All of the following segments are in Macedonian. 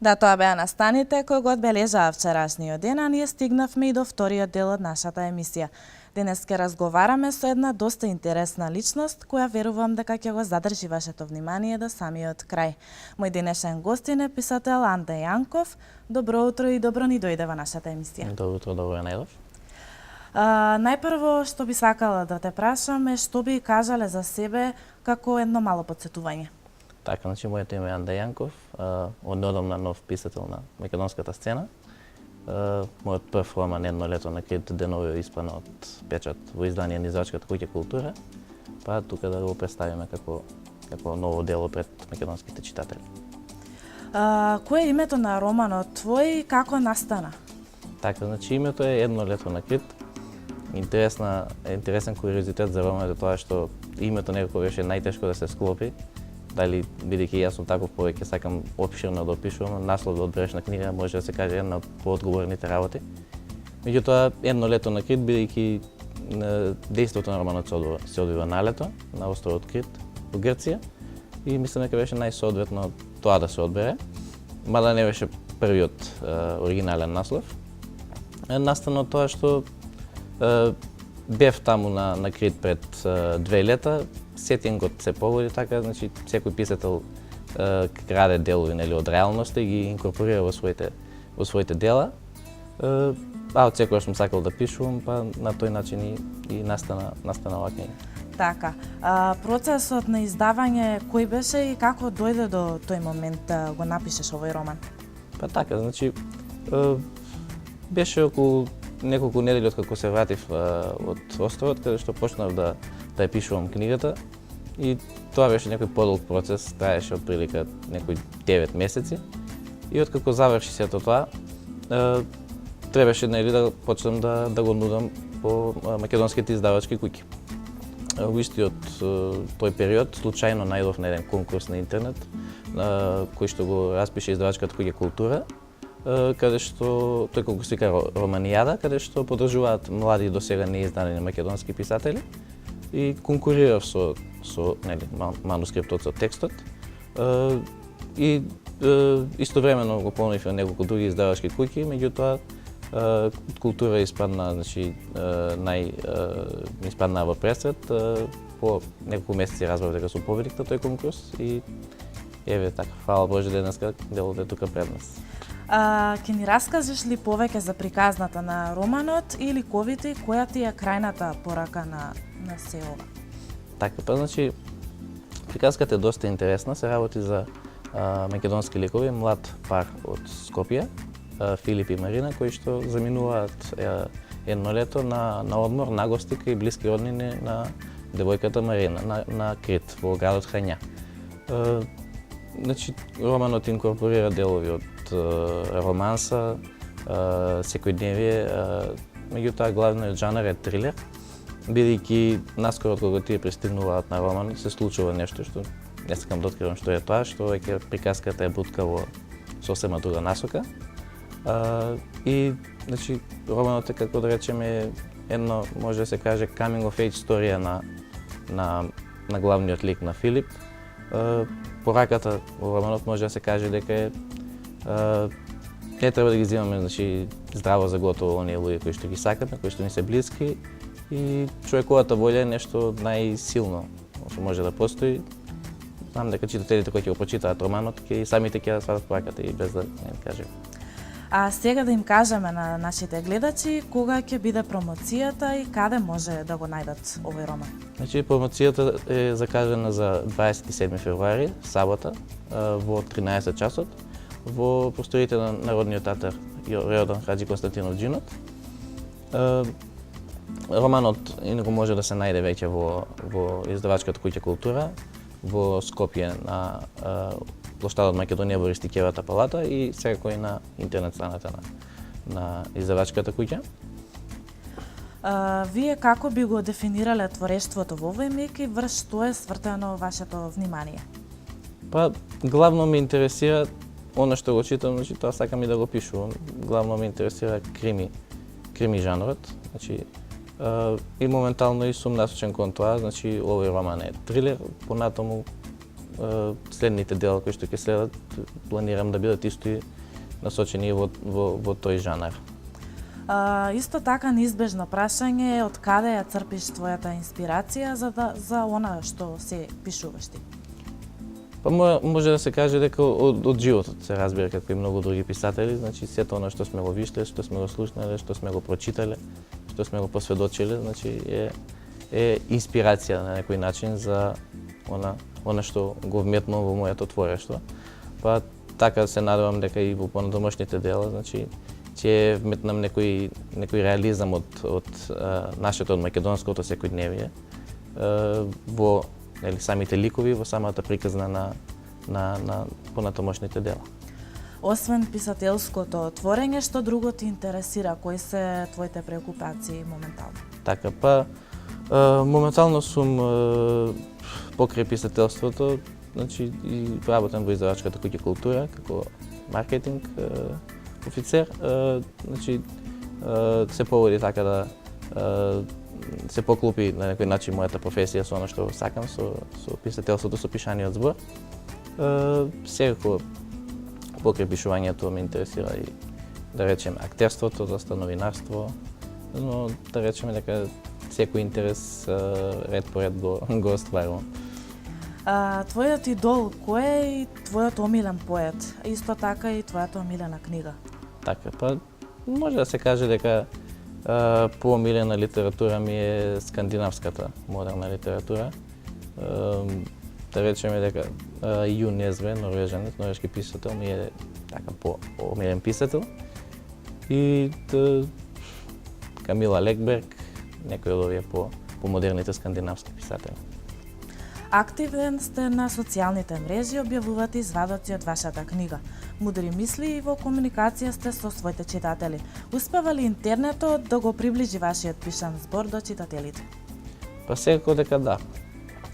Да, тоа беа настаните кои го одбележаа вчерашниот ден, а ние стигнавме и до вториот дел од нашата емисија. Денес ќе разговараме со една доста интересна личност, која верувам дека ќе го задржи вашето внимание до самиот крај. Мој денешен гостин е писател Анде Јанков. Добро утро и добро ни дојде во нашата емисија. Добро утро, добро ја најдов. Најпрво што би сакала да те прашам е што би кажале за себе како едно мало потсетување. Така, значи, моето име е Анде Јанков, однодамна нов писател на македонската сцена. Мојот прв роман Едно лето на Крит денови исплан од печат во издание на издавачката куќа Култура, па тука да го представиме како ново дело пред македонските читатели. Кој е името на романот твој и како настана? Така, значи, името е Едно лето на Крит. Интересен куриозитет за романот е тоа што името некако беше најтешко да се склопи. Дали, бидејќи јас сум таков повеќе сакам опширно да опишувам, наслов да одбереш на книга може да се каже една од поодговорните работи. Меѓутоа, Едно лето на Крит, бидејќи дејството на романот се одвива на лето, на островот Крит, во Грција, и мислам дека беше најсоодветно тоа да се одбере, мада не беше првиот оригинален наслов. Настана тоа што бев таму на Крит пред 2 лета, сетингот се погоди така, значи секој писател краде делови од реалноста и ги инкорпорира во своите дела. Од секогаш сум сакал да пишувам, па на тој начин и настана оваа книга. Така, процесот на издавање кој беше и како дојде до тој момент да го напишеш овој роман? Па така, значи беше околу неколку недели откако се вратив од островот, каде што почнав да ја пишувам книгата, и тоа беше некој подолг процес, траеше отприлика некои 9 месеци, и откако заврши сето тоа, требаше да почнам да го нудам по македонските издавачки куќи. Во истиот тој период случајно најдов на еден конкурс на интернет, кој што го распише издавачката куќа Култура, каде што тој конкурс се вика Романијада, каде што подржуваат млади досега неиздадени македонски писатели, и конкурирав со манускриптот, со текстот, и истовремено го понудив на неколку други издавачки куќи, меѓутоа Култура испадна, значи испадна во пресред. По неколку месеци разбрав дека сум победник на тој конкурс и еве така, фала Боже, денеска делот е тука пред нас. Ќе ни раскажеш ли повеќе за приказната на романот и ликовите, која ти е крајната порака на се ова? Така, па значи, приказката е доста интересна, се работи за македонски ликови, млад пар од Скопје, Филип и Марина, кои што заминуваат едно лето на одмор, на гости кај блиски роднини на девојката Марина, на Крит, во градот Храња. Значи, романот инкорпорира делови од романса, секојдневие, меѓутоа главниот жанр е трилер, бидејќи наскоро кога тие пристигнуваат на роман, се случува нешто што не сакам да откривам што е тоа, што веќе приказката е бутка во сосема друга насока. И, значи, романот е, како да речеме, едно, може да се каже, coming of age сторија на главниот лик на Филип. Пораката во романот може да се каже дека е не треба да ги взимаме, значи, здраво за готово оние луѓе кои што ги сакаме, кои што ни се блиски, и човековата волја е нешто најсилно што може да постои. Знам дека читателите кои ќе го прочитаат романот и самите ќе сватат пораката и без да не кажем. А сега да им кажеме на нашите гледачи кога ќе биде промоцијата и каде може да го најдат овој роман? Значи, промоцијата е закажана за 27 февруари, сабота, во 13 часот, во просториите на Народниот театар Јордан Хаџи Константинов Џинот. Романот инаку може да се најде веќе во издавачката куќа Култура, во Скопје на плоштадот Македонија во Ристикевата палата и секако и на интернет страната на издавачката куќа. Вие како би го дефинирале творештвото во овој миг и врз што е свртено вашето внимание? Па, главно ме интересира она што го читам, значи тоа сакам и да го пишувам. Главно ме интересира крими жанрот, значи и моментално и сум насочен кон тоа, значи овој роман е трилер, понатаму следните дела кои што ќе следат, планирам да бидат исто и насочени во тој жанар. Исто така неизбежно прашање е од каде ја црпиш твојата инспирација за она што се пишуваш ти? Па може да се каже дека од животот се разбира, како и многу други писатели, значи сето она што сме го вишле, што сме го слушнале, што сме го прочитале, што сме го посведочиле, значи е инспирација на некој начин за она што го вметнувам во моето творештво. Па така се надевам дека и во понатамошните дела, значи ќе вметнам некој реализам од нашето, од македонското секојдневие во самите ликови, во самата приказна на понатамошните дела. Освен писателското творење, што друго ти интересира? Кои се твоите преокупации моментално? Така, па моментално сум покрај писателството, значи и работам во издавачката куќа Култура како маркетинг офицер, значи се поводи така да се поклопи на некој начин мојата професија со она што сакам, со писателството, со пишаниот збор. Секако покрај пишувањето ме интересира и да речем актерството, доста новинарство, но да речеме дека секој интерес ред по ред го остварувам. Твојот идол кој е и твојот омилен поет? Исто така и твојата омилена книга? Така, па може да се каже дека поомилена литература ми е скандинавската модерна литература. Да речеме дека Ју Незве, норвежанец, норвешки писател, ми е така поомилен писател. И Камила Лекберг, некој од овие по модерните скандинавски писатели. Активен сте на социјалните мрежи, објавувате извадоци од вашата книга. Мудри мисли и во комуникација сте со своите читатели. Успева ли интернетот да го приближи вашиот пишан збор до читателите? Па секако дека да.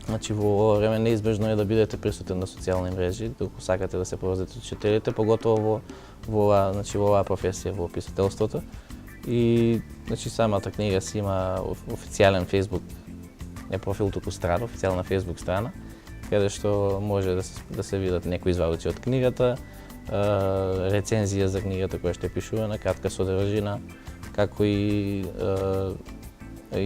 Значи во ова време неизбежно е да бидете присутен на социјални мрежи, доколку сакате да се поврзете со читателите, поготово во оваа професија, во писателството. И значи самата книга си има официјален Facebook, не профил, туку страна, официјална Facebook страна, каде што може да се видат некои извадоци од книгата, рецензија за книгата која што е пишувана, кратка содржина, како и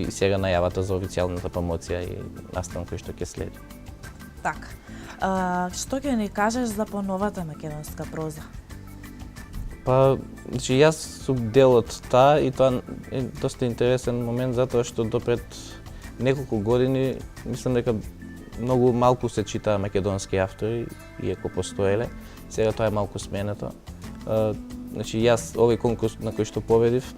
сега најавата за официјалната промоција и настан кој што ќе следи. Така. Што ќе ни кажеш за поновата македонска проза? Па, значи јас сум дел од таа и тоа е доста интересен момент затоа што допред неколку години мислам дека многу малку се читаа македонски автори, иако постоеле. Сега тоа е малку сменето. Значи јас овој конкурс на кој што победив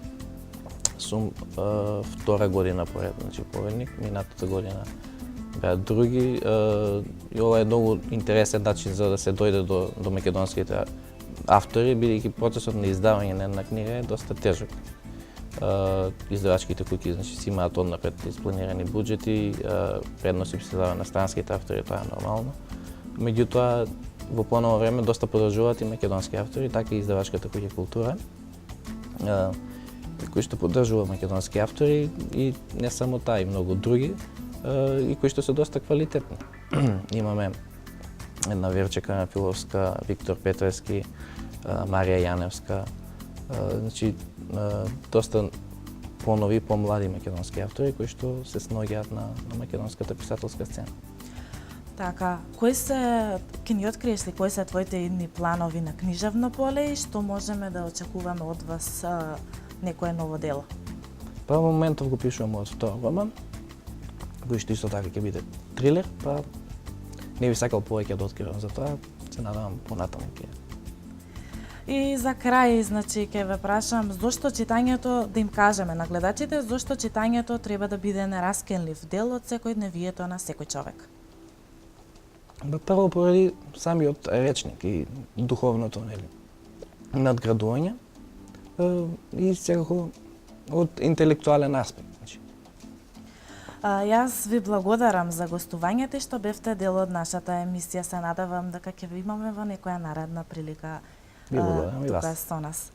сум втора година поред, значи победник. Минатата година беа други. И ова е многу интересен начин за да се дојде до македонските автори, бидејќи процесот на издавање на една книга е доста тежок. Издавачките куќи значи си имаат однапред испланирани буџети, предност се дава на странските автори, тоа е нормално. Меѓутоа, во поново време доста поддржуваат и македонски автори, така и издавачката куќа Култура, кои што поддржува македонски автори и не само таа, и многу други, и кои што се доста квалитетни. Имаме една Верче Карамфиловска, Виктор Петрески, Марија Јаневска, значи доста понови, помлади македонски автори кои што се снаоѓаат на македонската писателска сцена. Така, ќе ни откриеш ли кои се твоите идни планови на книжевно поле и што можеме да очекуваме од вас некое ново дело? Па во моментов го пишувам мојот втор роман, кој што исто така ќе биде трилер, па не би сакал повеќе да откривам за тоа, се надевам понатаму ќе. И за крај, значи, ќе ве прашам, зошто читањето, да им кажеме на гледачите, зошто читањето треба да биде нераскинлив дел од секојдневието на секој човек? Прво поради самиот речник и духовното надградување и секако од интелектуален аспект. Значи. Јас ви благодарам за гостувањето што бевте дел од нашата емисија. Се надевам дека ќе ви имаме во некоја наредна прилика Ви благодарам и тука вас. со нас.